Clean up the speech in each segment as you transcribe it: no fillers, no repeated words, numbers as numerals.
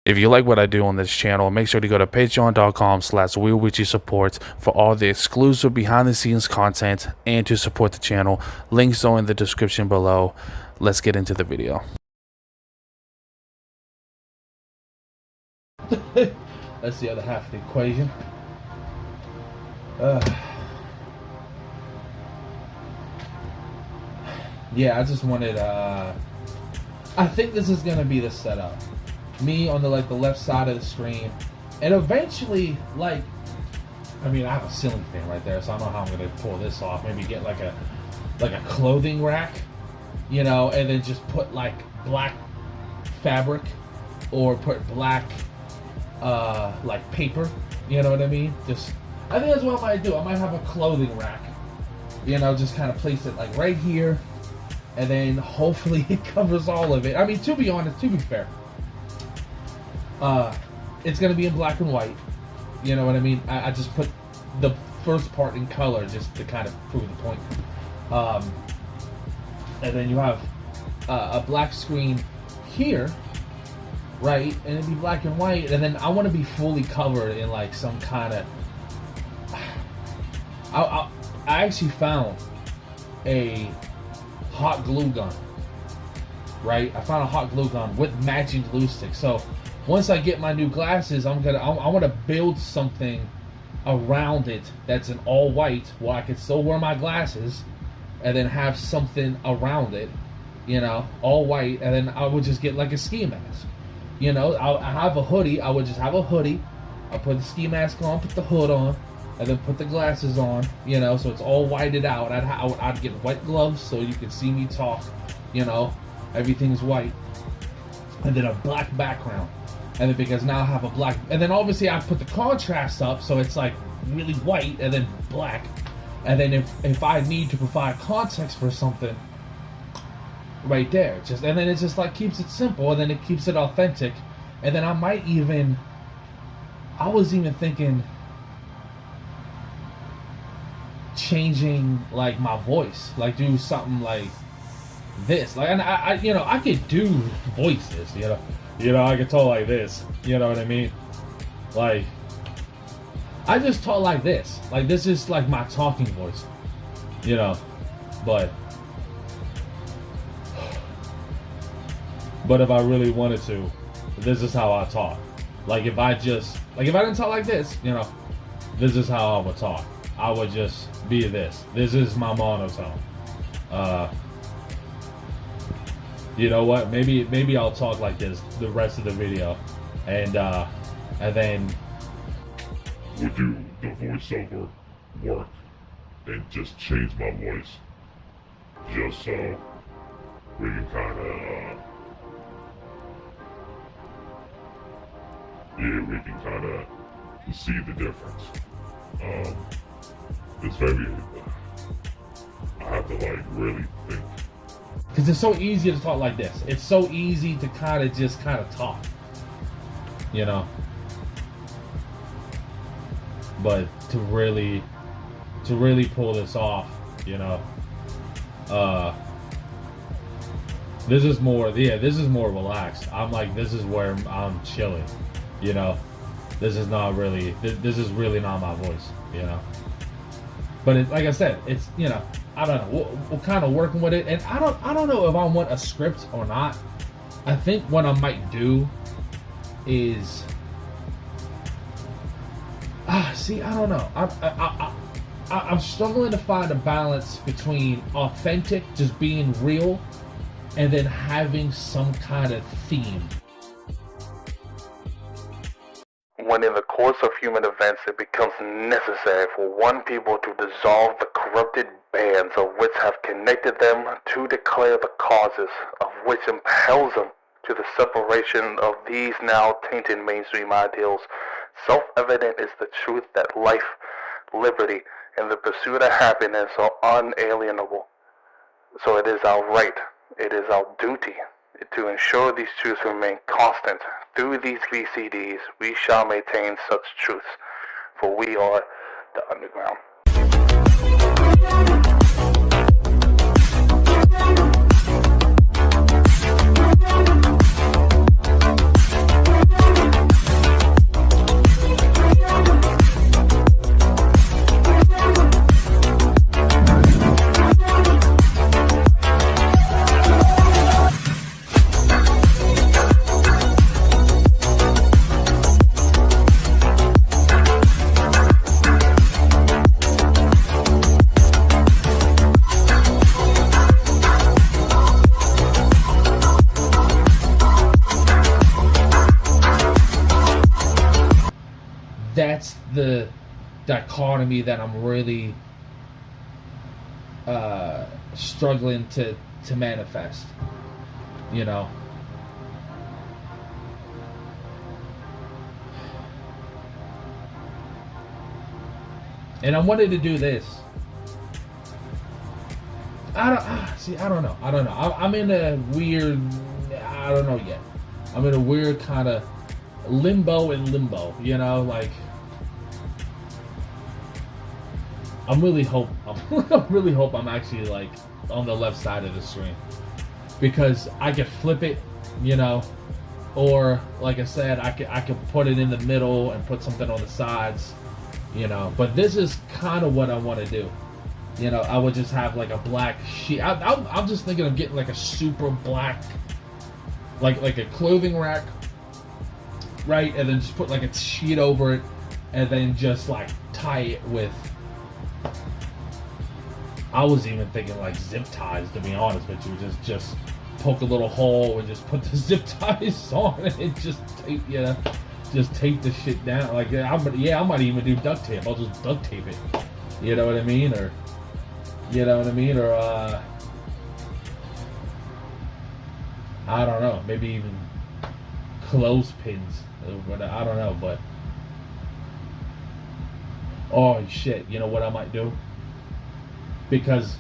If you like what I do on this channel, make sure to go to patreon.com/Ryoichi support for all the exclusive behind the scenes content and to support the channel. Links are in the description below. Let's get into the video. That's the other half of the equation. Yeah, I just wanted, I think this is going to be the setup. Me on the left side of the screen, and eventually, I have a ceiling fan right there, so I don't know how I'm gonna pull this off. Maybe get like a clothing rack, and then just put like black fabric, or put black like paper. You know what I mean? I think that's what I might do. I might have a clothing rack, just kind of place it like right here, and then hopefully it covers all of it. I mean, to be honest, to be fair. It's gonna be in black and white. You know what I mean? I just put the first part in color just to kind of prove the point. And then you have a black screen here, right? And it'd be black and white. And then I want to be fully covered in like some kind of. I actually found a hot glue gun. Right? I found a hot glue gun with matching glue sticks. So. Once I get my new glasses, I want to build something around it that's an all white, where I can still wear my glasses, and then have something around it, all white, and then I would just get like a ski mask. I have a hoodie. I would just have a hoodie. I put the ski mask on, put the hood on, and then put the glasses on. So it's all whited out. I'd get white gloves so you can see me talk. Everything's white, and then a black background. And then because now I have a black, and then obviously I put the contrast up so it's like really white and then black. And then if I need to provide context for something, right there, and then it just like keeps it simple, and then it keeps it authentic. And then I was even thinking changing like my voice, like do something like this, and I could do voices, I could talk like this, you know what I mean? Like, I just talk like this. Like, this is like my talking voice, but if I really wanted to, this is how I talk. Like, if I didn't talk like this, this is how I would talk. I would just be this. This is my monotone. You know what? Maybe I'll talk like this the rest of the video, and then we'll do the voiceover work and just change my voice, just so we can kind of see the difference. It's very. I have to really think. Because it's so easy to talk like this. It's so easy to kind of talk. But to really pull this off, this is more relaxed. I'm like, this is where I'm chilling, This is not really, this is really not my voice, But like I said, it's, I don't know. We're kind of working with it, and I don't know if I want a script or not. I think what I might do is, I don't know. I'm struggling to find a balance between authentic, just being real, and then having some kind of theme. When in the course of human events it becomes necessary for one people to dissolve the corrupted bands of which have connected them, to declare the causes of which impels them to the separation of these now tainted mainstream ideals, self-evident is the truth that life, liberty, and the pursuit of happiness are unalienable. So it is our right, it is our duty, to ensure these truths remain constant. Through these V.C.Ds, we shall maintain such truths, for we are the underground. that's the dichotomy that I'm really struggling to manifest, you know. And I wanted to do this. I don't know. I'm in a weird, I don't know yet. I'm in a weird kind of limbo, you know, like I really hope I'm actually like on the left side of the screen, because I could flip it, you know, or like I said, I could put it in the middle and put something on the sides, you know. But this is kind of what I want to do. You know, I would just have like a black sheet. I'm just thinking of getting like a super black, like a clothing rack, right? And then just put like a sheet over it, and then just like tie it with. I was even thinking like zip ties, to be honest with you. Just poke a little hole and just put the zip ties on it and just tape, just tape the shit down. Like I might even do duct tape. I'll just duct tape it. You know what I mean? Or you know what I mean? Or I don't know. Maybe even clothespins. I don't know, but oh shit! You know what I might do? Because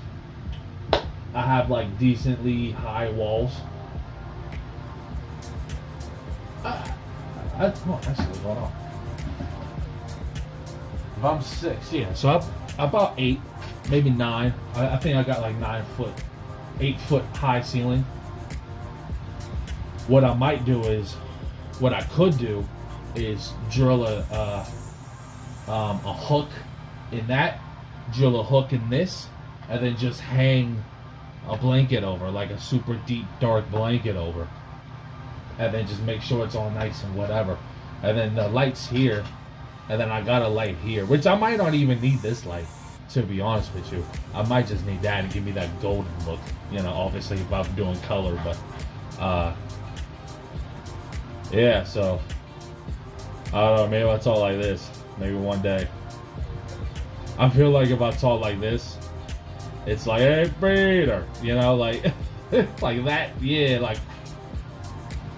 I have like decently high walls. Actually, hold on. If I'm 6, yeah. So I'm about 8, maybe 9. I think I got like 8 foot high ceiling. What I might do is, what I could do is drill a hook in that, drill a hook in this, and then just hang a blanket over, like a super deep dark blanket over, and then just make sure it's all nice and whatever. And then the light's here, and then I got a light here, which I might not even need this light, to be honest with you. I might just need that to give me that golden look, you know, obviously if I'm doing color. But yeah, so I don't know, maybe I'll talk like this maybe one day. I feel like if I talk like this, it's like, hey, Peter, you know, like, like that, yeah, like,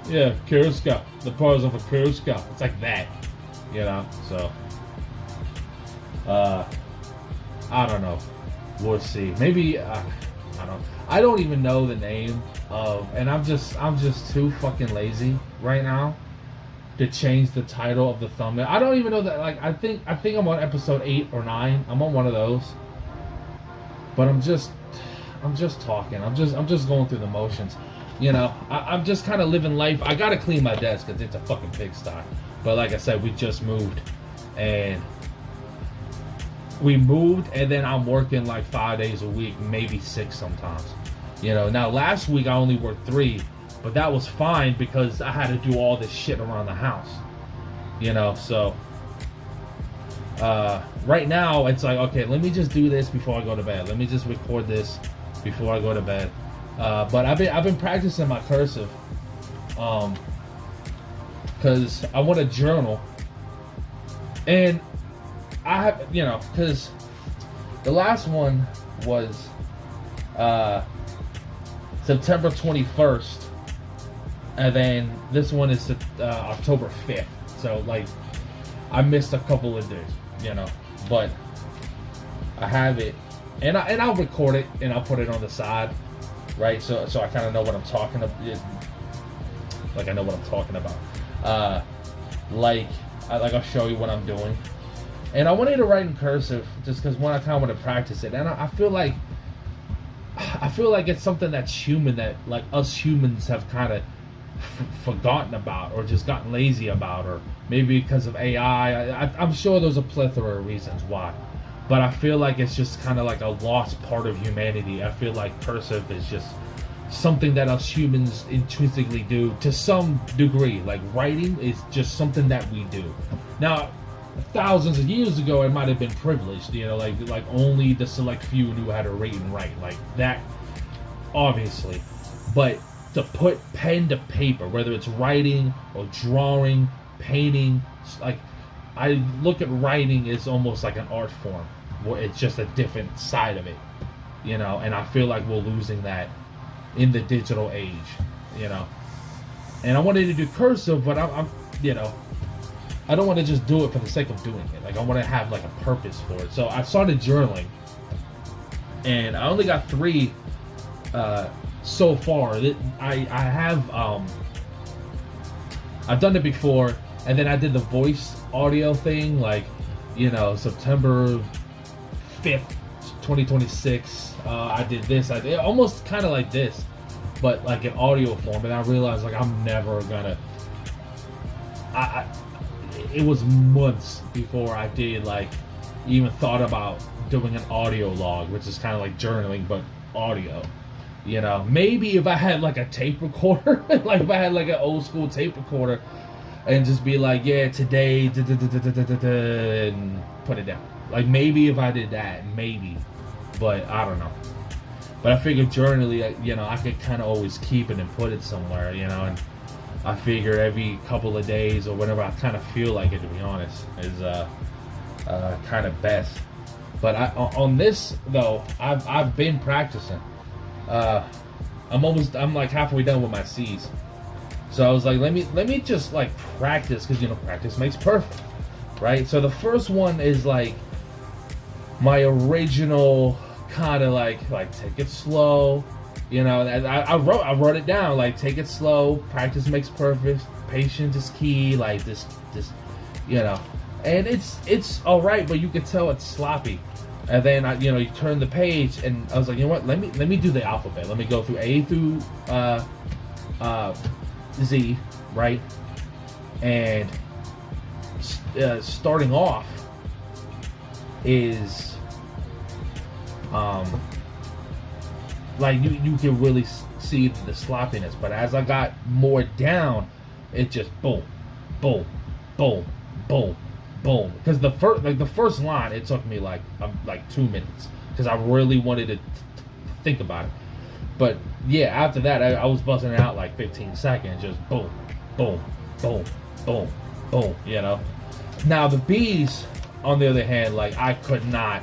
yeah, Kuska, the pose of a Kuska, it's like that, you know, so, I don't know, we'll see, maybe, I don't even know the name of, and I'm just too fucking lazy right now to change the title of the thumbnail. I don't even know that, like, I think I'm on episode 8 or 9, I'm on one of those. But I'm just talking. I'm just going through the motions, you know. I'm just kind of living life. I gotta clean my desk because it's a fucking pigsty. But like I said, we just moved, and then I'm working like 5 days a week, maybe 6 sometimes. You know. Now last week I only worked 3, but that was fine because I had to do all this shit around the house. You know, so. Right now it's like, okay, let me just do this before I go to bed. Let me just record this before I go to bed. But I've been practicing my cursive, because I want to journal, and I have, you know, because the last one was September 21st, and then this one is October 5th. So like, I missed a couple of days. You know, but I have it, and I'll record it and I'll put it on the side, right? So I kind of know what I'm talking about. Like I know what I'm talking about. Like I'll show you what I'm doing, and I wanted to write in cursive just because I kind of want to practice it, and I feel like it's something that's human, that like us humans have kind of forgotten about, or just gotten lazy about, or maybe because of AI. I'm sure there's a plethora of reasons why, but I feel like it's just kind of like a lost part of humanity. I feel like cursive is just something that us humans intrinsically do to some degree. Like writing is just something that we do. Now, thousands of years ago, it might have been privileged, you know, like only the select few knew how to read and write, like that, obviously. But to put pen to paper, whether it's writing or drawing, painting, like I look at writing as almost like an art form, where it's just a different side of it, you know. And I feel like we're losing that in the digital age, you know. And I wanted to do cursive, but I'm you know, I don't want to just do it for the sake of doing it. Like, I want to have like a purpose for it. So I started journaling, and I only got 3 so far. I have I've done it before, and then I did the voice audio thing, like, you know, September 5th, 2026. I did this. I did almost kind of like this, but like in audio form. And I realized, like, I'm never gonna. It was months before I did, like, even thought about doing an audio log, which is kind of like journaling but audio. You know, maybe if I had like a tape recorder, like if I had like an old school tape recorder, and just be like, yeah, today, and put it down. Like, maybe if I did that, maybe, but I don't know. But I figured journaling, you know, I could kind of always keep it and put it somewhere, you know, and I figure every couple of days or whenever I kind of feel like it, to be honest, is kind of best. But on this though, I've been practicing. I'm like halfway done with my C's, so I was like, let me just like practice, because, you know, practice makes perfect, right? So the first one is like my original kind of like take it slow, you know. I wrote it down, like, take it slow, practice makes perfect, patience is key, like this, you know. And it's all right, but you can tell it's sloppy. And then you know, you turn the page, and I was like, you know what? Let me do the alphabet. Let me go through A through Z, right? And starting off is like you can really see the sloppiness. But as I got more down, it just boom, boom, boom, boom. Boom. Because the first line, it took me like 2 minutes, because I really wanted to think about it. But yeah, after that, I was buzzing it out like 15 seconds, just boom, boom, boom, boom, boom. You know. Now the B's, on the other hand, like, I could not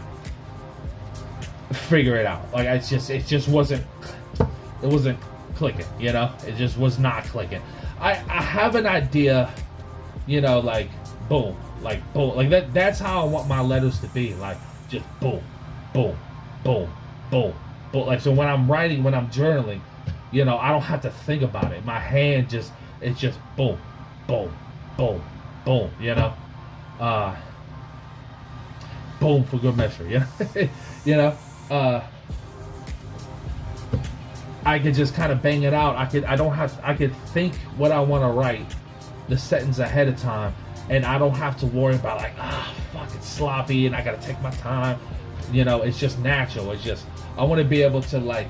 figure it out. Like, it just wasn't clicking. You know, it just was not clicking. I have an idea, you know, like boom. Like boom, like that. That's how I want my letters to be. Like, just boom, boom, boom, boom, boom. Like, so when I'm writing, when I'm journaling, you know, I don't have to think about it. My hand it's just boom, boom, boom, boom. You know, boom for good measure. You know, you know. I could just kind of bang it out. I could think what I want to write, the sentence ahead of time. And I don't have to worry about, like, fuck, it's sloppy and I gotta take my time. You know, it's just natural. It's just, I want to be able to, like,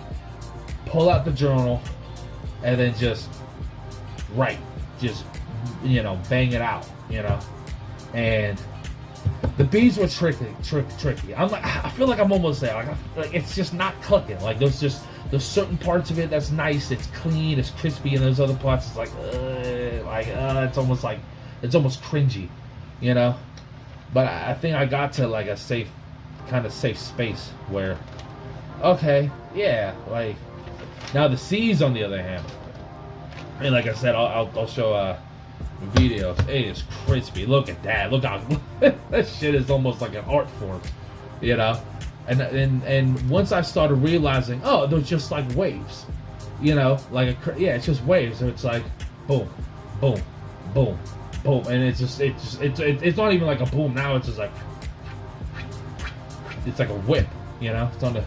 pull out the journal and then just write. Just, you know, bang it out, you know. And the B's were tricky. I'm like, I feel like I'm almost there. Like it's just not clicking. Like, there's certain parts of it that's nice, it's clean, it's crispy, and those other parts it's like, it's almost like, it's almost cringy, you know. But I think I got to like a safe space where, okay, yeah, like, now the C's on the other hand, and like I said, I'll show videos. It is crispy. Look at that. Look how that shit is almost like an art form, you know. And once I started realizing, oh, they're just like waves, you know, like it's just waves. So it's like boom, boom, boom, boom, and it's not even like a boom now. It's just like, it's like a whip, you know. It's on the,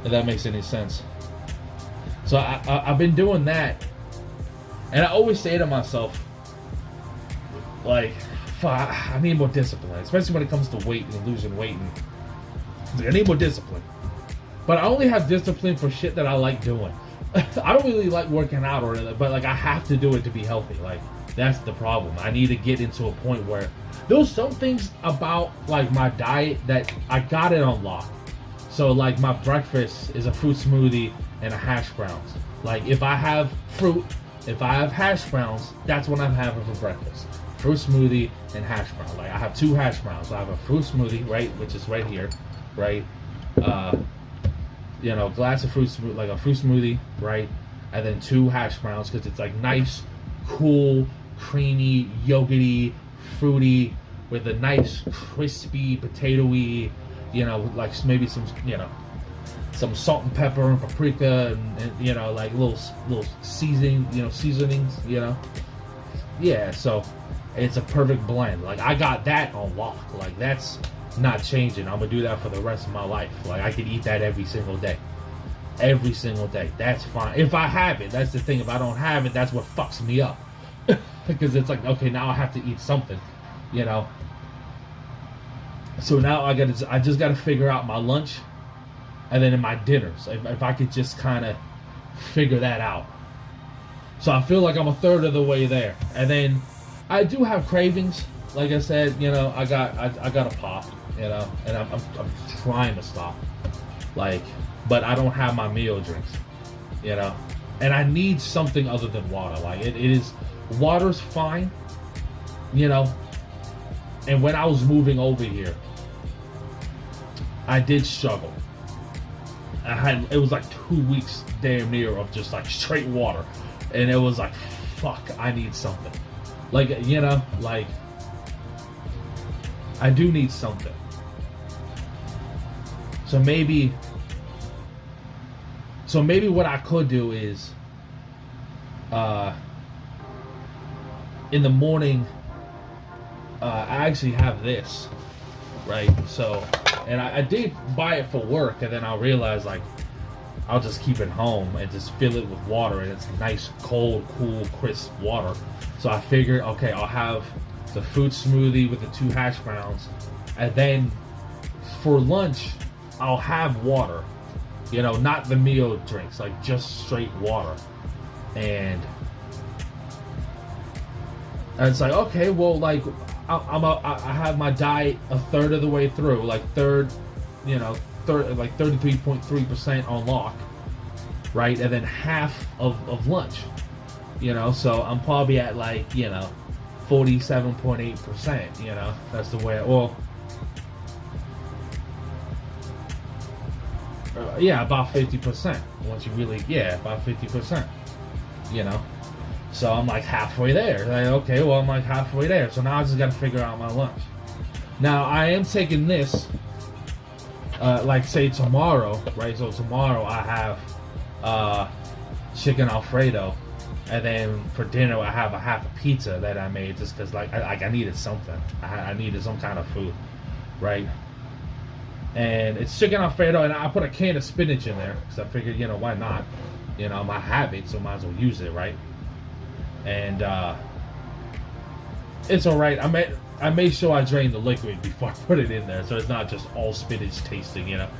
if that makes any sense. So I've been doing that, and I always say to myself, like, I need more discipline, especially when it comes to weight and losing weight. And I need more discipline. But I only have discipline for shit that I like doing. I don't really like working out or anything, but like I have to do it to be healthy. Like, that's the problem. I need to get into a point where there's some things about like my diet that I got it on lock. So like my breakfast is a fruit smoothie and a hash browns. Like if I have fruit if I have hash browns, that's what I'm having for breakfast. Fruit smoothie and hash brown. Like I have 2 hash browns. So I have a fruit smoothie, right, which is right here, right? You know, glass of fruit smoothie, like a fruit smoothie, right? And then 2 hash browns because it's like nice, cool, creamy, yogurty, fruity, with a nice, crispy, potatoey, you know, like maybe some, you know, some salt and pepper and paprika and you know, like little seasoning, you know, seasonings, you know. Yeah, so it's a perfect blend. Like I got that on lock. Like that's not changing. I'm gonna do that for the rest of my life. Like I could eat that every single day. Every single day. That's fine. If I have it, that's the thing. If I don't have it, that's what fucks me up. Because it's like, okay, now I have to eat something, you know. So now I just gotta figure out my lunch and then in my dinners. If I could just kind of figure that out. So I feel like I'm a third of the way there. And then I do have cravings. Like I said, you know, I got a pop, you know, and I'm trying to stop. Like, but I don't have my meal drinks, you know. And I need something other than water. Like it is, water's fine, you know. And when I was moving over here, I did struggle. It was like 2 weeks damn near of just like straight water. And it was like, fuck, I need something. Like, you know, like, I do need something. So maybe what I could do is, in the morning, I actually have this, right? So, and I did buy it for work, and then I realized, like, I'll just keep it home and just fill it with water, and it's nice, cold, cool, crisp water. So I figured, okay, I'll have the fruit smoothie with the 2 hash browns, and then for lunch, I'll have water. You know, not the meal drinks, like just straight water. And it's like, okay, well, like I have my diet a third of the way through, like like 33.3% on lock, right? And then half of lunch, you know. So I'm probably at like, you know, 47.8%, you know. That's the way yeah, about 50%. Once you really, yeah, about 50%, you know. So I'm like halfway there. Like, okay, well, I'm like halfway there. So now I just got to figure out my lunch. Now I am taking this, like say tomorrow, right? So tomorrow I have chicken Alfredo, and then for dinner I have a half a pizza that I made just because like I needed something. I needed some kind of food, right? And it's chicken Alfredo, and I put a can of spinach in there because I figured, you know, why not? You know, I have it, so might as well use it, right? And it's all right. I made sure I drained the liquid before I put it in there, so it's not just all spinach tasting, you know.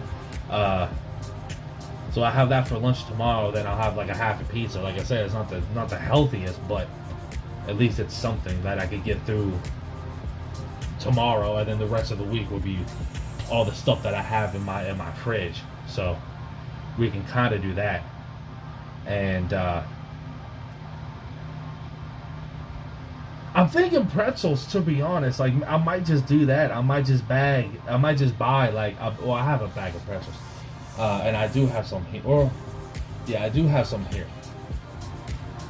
So I have that for lunch tomorrow. Then I'll have like a half a pizza. Like I said, it's not the healthiest, but at least it's something that I could get through tomorrow, and then the rest of the week will be all the stuff that I have in my fridge. So we can kind of do that. And I'm thinking pretzels, to be honest. Like I might just do that. I might just buy like, well, I have a bag of pretzels, and I do have some here. Or yeah, I do have some here.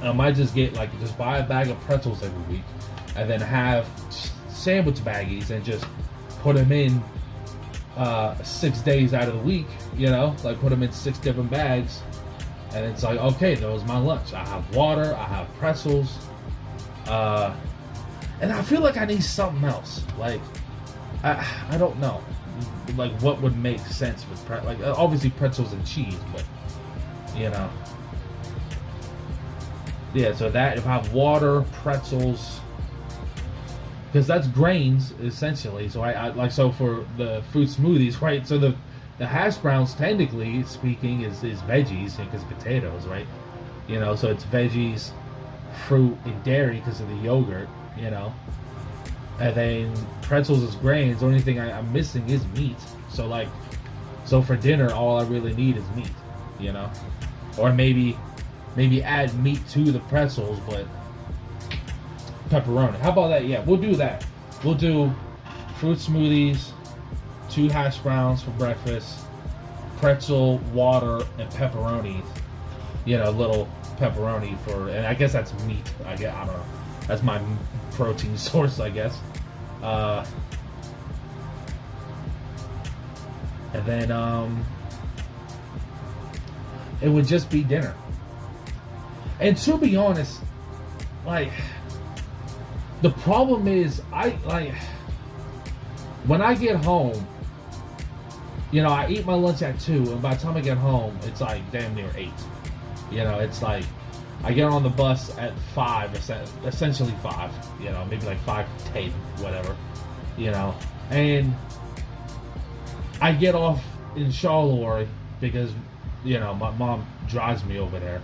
I might just just buy a bag of pretzels every week, and then have sandwich baggies and just put them in 6 days out of the week, you know, like put them in 6 different bags, and it's like, okay, that was my lunch. I have water, I have pretzels, and I feel like I need something else. Like I don't know, like what would make sense with like obviously pretzels and cheese, but you know, yeah. So that if I have water, pretzels, because that's grains essentially. So I like, so for the fruit smoothies, right? So the hash browns, technically speaking, is veggies because potatoes, right? You know, so it's veggies, fruit, and dairy because of the yogurt, you know. And then pretzels is grains. The only thing I'm missing is meat. So like, so for dinner, all I really need is meat, you know. Or maybe maybe add meat to the pretzels, but pepperoni. How about that? Yeah, we'll do that. We'll do fruit smoothies, 2 hash browns for breakfast, pretzel, water, and pepperoni. You know, little pepperoni for, and I guess that's meat. I don't know. That's my protein source, I guess. And then it would just be dinner. And to be honest, like, the problem is, when I get home, you know, I eat my lunch at 2, and by the time I get home, it's like damn near 8. You know, it's like, I get on the bus at 5, essentially 5, you know, maybe like 5:10, whatever, you know, and I get off in Charleroi because, you know, my mom drives me over there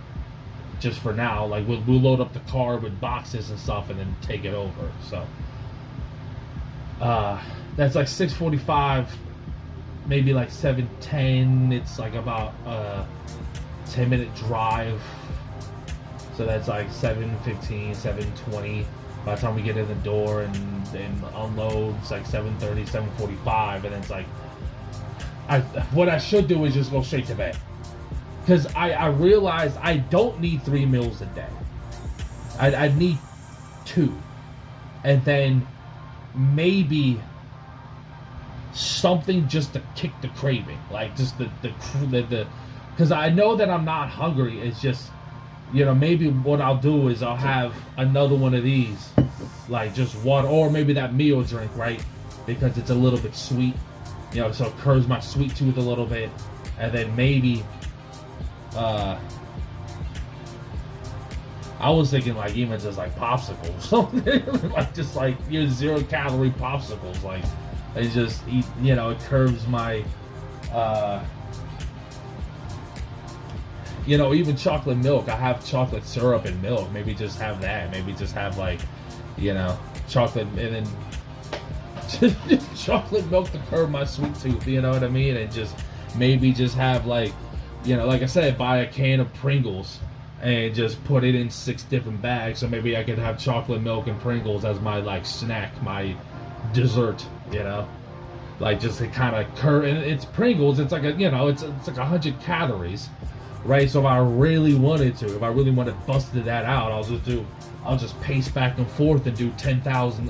just for now. Like, we'll load up the car with boxes and stuff and then take it over. So that's like 6:45, maybe like 7:10. It's like about a 10-minute drive. So that's like 7:15, 7:20. By the time we get in the door and unload, it's like 7:30, 7:45, and it's like, what I should do is just go straight to bed. Because I realized I don't need 3 meals a day. I need 2. And then maybe something just to kick the craving. Like, just the because I know that I'm not hungry. It's just, you know, maybe what I'll do is I'll have another one of these, like just water, or maybe that meal drink, right? Because it's a little bit sweet, you know, so it curbs my sweet tooth a little bit. And then maybe, I was thinking like even just like popsicles, something like just like your 0-calorie popsicles, like it just eat, you know, it curbs my, you know, even chocolate milk. I have chocolate syrup and milk. Maybe just have that. Maybe just have like, you know, chocolate and then just chocolate milk to curb my sweet tooth. You know what I mean? And just maybe just have like, you know, like I said, buy a can of Pringles and just put it in 6 different bags. So maybe I could have chocolate milk and Pringles as my like snack, my dessert. You know, like just to kind of curb. And it's Pringles. It's like a, you know, it's like 100 calories. Right, so if I really wanted to, if I really wanted busted that out, I'll just pace back and forth and do 2,000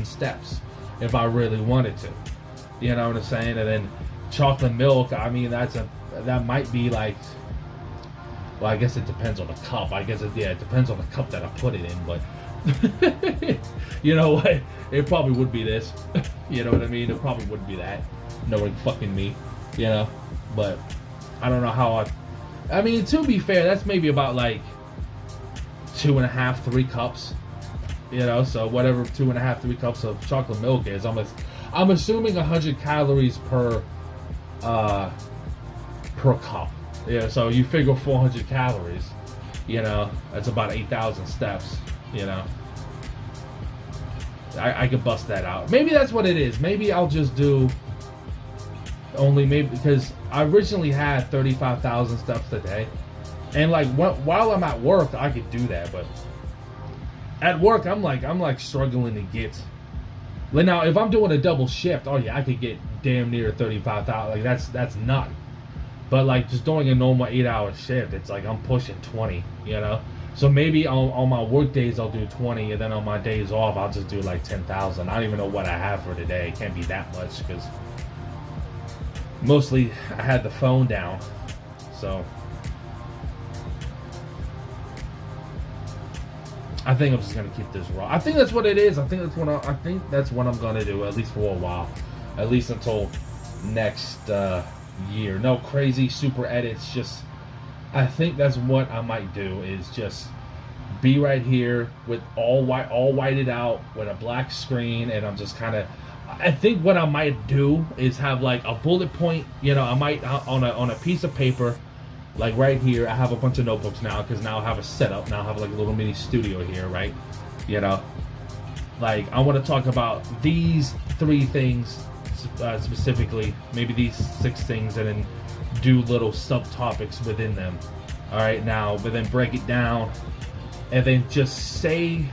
steps if I really wanted to. You know what I'm saying? And then chocolate milk, I mean, that might be like, well, I guess it depends on the cup. I guess it depends on the cup that I put it in, but you know what? It probably would be this. You know what I mean? It probably would be that. Knowing fucking me, you know, but I don't know how I mean, to be fair, that's maybe about like 2.5, 3 cups, you know, so whatever 2.5, 3 cups of chocolate milk is, I'm assuming 100 calories per cup. Yeah, so you figure 400 calories, you know, that's about 8,000 steps, you know. I could bust that out. Maybe that's what it is. Maybe I'll just do only, maybe because I originally had 35,000 steps a day, and like while I'm at work I could do that, but at work I'm like struggling to get. Like now if I'm doing a double shift, oh yeah, I could get damn near 35,000. Like that's nothing. But like just doing a normal 8-hour shift, it's like I'm pushing 20, you know. So maybe on my work days I'll do 20, and then on my days off I'll just do like 10,000. I don't even know what I have for today. It can't be that much because mostly I had the phone down, so I think I'm just gonna keep this raw. I think that's what it is. I think that's what I'm gonna do, at least for a while, at least until next year. No crazy super edits. Just I think that's what I might do, is just be right here with all whited out with a black screen, and I'm just kind of. I think what I might do is have like a bullet point, you know, I might on a piece of paper, like right here. I have a bunch of notebooks now because now I have a setup. Now I have like a little mini studio here, right? You know, like I want to talk about these 3 things specifically, maybe these 6 things, and then do little subtopics within them. All right, now, but then break it down, and then just say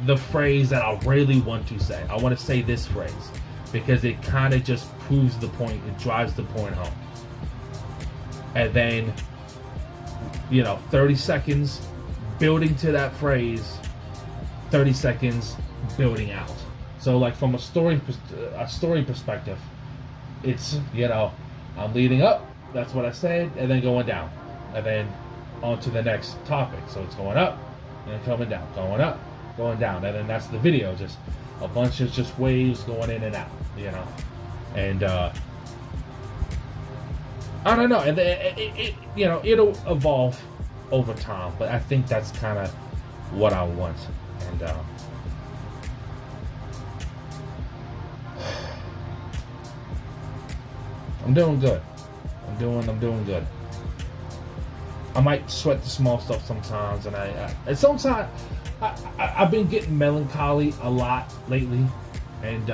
the phrase that I really want to say. I want to say this phrase because it kind of just proves the point. It drives the point home. And then, 30 seconds building to that phrase, 30 seconds building out. So like from a story perspective, it's, I'm leading up, that's what I said, and then going down, and then on to the next topic. So it's going up and coming down, going up, going down, and then that's the video, just a bunch of just waves going in and out, and I don't know, and it'll evolve over time, but I think that's kind of what I want. And I'm doing good. I'm doing good. I might sweat the small stuff sometimes, and sometimes I've been getting melancholy a lot lately, and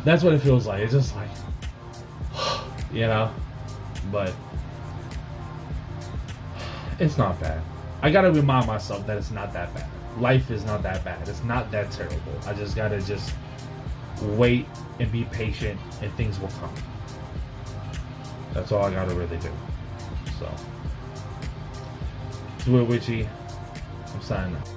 that's what it feels like. It's just like, but it's not bad. I gotta remind myself that it's not that bad. Life is not that bad. It's not that terrible. I just gotta wait and be patient, and things will come. That's all I gotta really do. So, it's Ryoichi. I'm signing off.